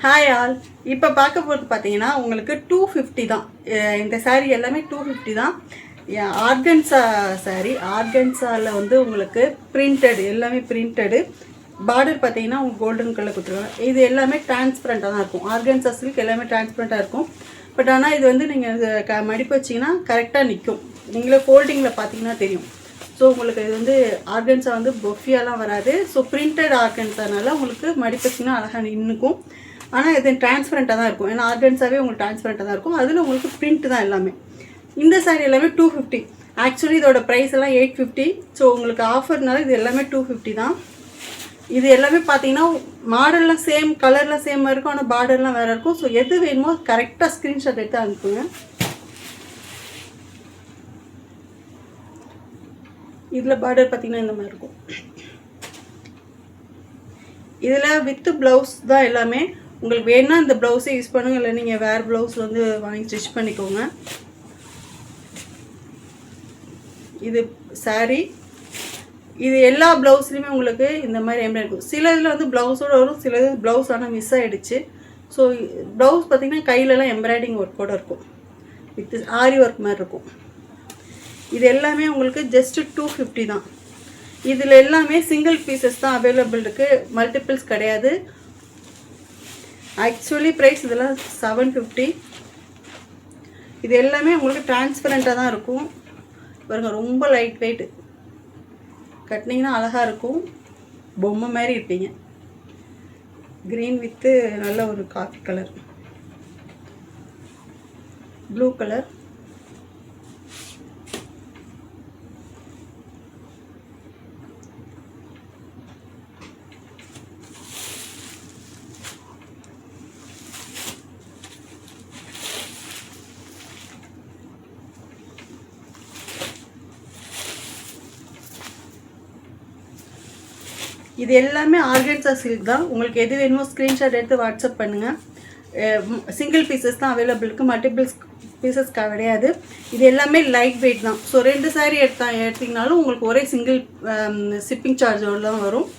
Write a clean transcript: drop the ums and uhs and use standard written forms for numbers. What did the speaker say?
Hi all. இப்போ பார்க்க போகிறது பார்த்தீங்கன்னா உங்களுக்கு 250 தான். இந்த சாரீ எல்லாமே 250 தான். ஆர்கன்ஸா சாரீ. ஆர்கன்ஸாவில் வந்து உங்களுக்கு பிரிண்டடு, எல்லாமே பிரிண்டடு. பார்டர் பார்த்தீங்கன்னா உங்களுக்கு கோல்டன் கலர் கொடுத்துருவாங்க. இது எல்லாமே டிரான்ஸ்பரண்ட்டாக தான் இருக்கும். ஆர்கன்ஸா சில்க் எல்லாமே டிரான்ஸ்பரண்ட்டாக இருக்கும். பட் ஆனால் இது வந்து நீங்கள் மடிப்பு வச்சிங்கன்னா கரெக்டாக நிற்கும். நீங்களே ஃபோல்டிங்கில் பார்த்தீங்கன்னா தெரியும். ஸோ உங்களுக்கு இது வந்து ஆர்கன்ஸா வந்து பொஃபியாலாம் வராது. ஸோ பிரிண்டட் ஆர்கன்ஸானால உங்களுக்கு மடிப்பு வச்சிங்கன்னா அழகாக நின்றுக்கும். ஆனால் இது டிரான்ஸ்பரண்ட்டாக தான் இருக்கும். ஏன்னா ஆர்கன்ஸாவே உங்களுக்கு டிரான்ஸ்பரண்ட்டாக தான் இருக்கும். அதில் உங்களுக்கு பிரிண்ட் தான் எல்லாமே. இந்த சாரீ எல்லாமே 250. ஆக்சுவலி இதோட ப்ரைஸ் எல்லாம் 850. ஸோ உங்களுக்கு ஆஃபர்னால இது எல்லாமே 250 தான். இது எல்லாமே பார்த்தீங்கன்னா மாடல்லாம் சேம், கலர்லாம் சேமாக இருக்கும். ஆனால் பார்டர்லாம் வேறு இருக்கும். ஸோ எது வேணுமோ கரெக்டாக ஸ்க்ரீன்ஷாட் எடுத்து அனுப்புங்க. இதில் பார்டர் பார்த்தீங்கன்னா இந்த மாதிரி இருக்கும். இதில் வித்து ப்ளவுஸ் தான் எல்லாமே. உங்களுக்கு வேணும்னா இந்த ப்ளவுஸே யூஸ் பண்ணுங்க, இல்லை நீங்கள் வேறு ப்ளவுஸ் வந்து வாங்கி ஸ்டிச் பண்ணிக்கோங்க. இது சாரீ. இது எல்லா ப்ளவுஸ்லையுமே உங்களுக்கு இந்த மாதிரி எம்ப்ராய்டரி இருக்கும். சில இதில் வந்து ப்ளவுஸோடு வரும், சில இது ப்ளவுஸ் ஆனால் மிஸ் ஆகிடுச்சு. ஸோ ப்ளவுஸ் பார்த்திங்கன்னா கையிலலாம் எம்ப்ராய்டிங் ஒர்க்கோடு இருக்கும், வித் ஆரி ஒர்க் மாதிரி இருக்கும். இது எல்லாமே உங்களுக்கு ஜஸ்ட்டு 250 தான். இதில் எல்லாமே சிங்கிள் பீசஸ் தான் அவைலபிள் இருக்குது, மல்டிபிள்ஸ் கிடையாது. ஆக்சுவலி ப்ரைஸ் இதெல்லாம் 750. இது எல்லாமே உங்களுக்கு டிரான்ஸ்பரண்ட்டாக தான் இருக்கும். பாருங்கள், ரொம்ப லைட் வெயிட். கட்டினீங்கன்னா அழகாக இருக்கும், பொம்மை மாதிரி இருப்பீங்க. க்ரீன் வித்து நல்ல ஒரு காஃபி கலர், ப்ளூ கலர். இது எல்லாமே ஆர்கன்ஸா சில்க் தான். உங்களுக்கு எது வேணுமோ ஸ்க்ரீன்ஷாட் எடுத்து வாட்ஸ்அப் பண்ணுங்கள். சிங்கிள் பீசஸ் தான் அவைலபிள் இருக்குது, மல்டிபிள்ஸ் பீசஸ் கிடையாது. இது எல்லாமே லைட் வெயிட் தான். ஸோ 2 சாரீ எடுத்தீங்கனாலும் உங்களுக்கு ஒரே சிங்கிள் ஷிப்பிங் சார்ஜோடு தான் வரும்.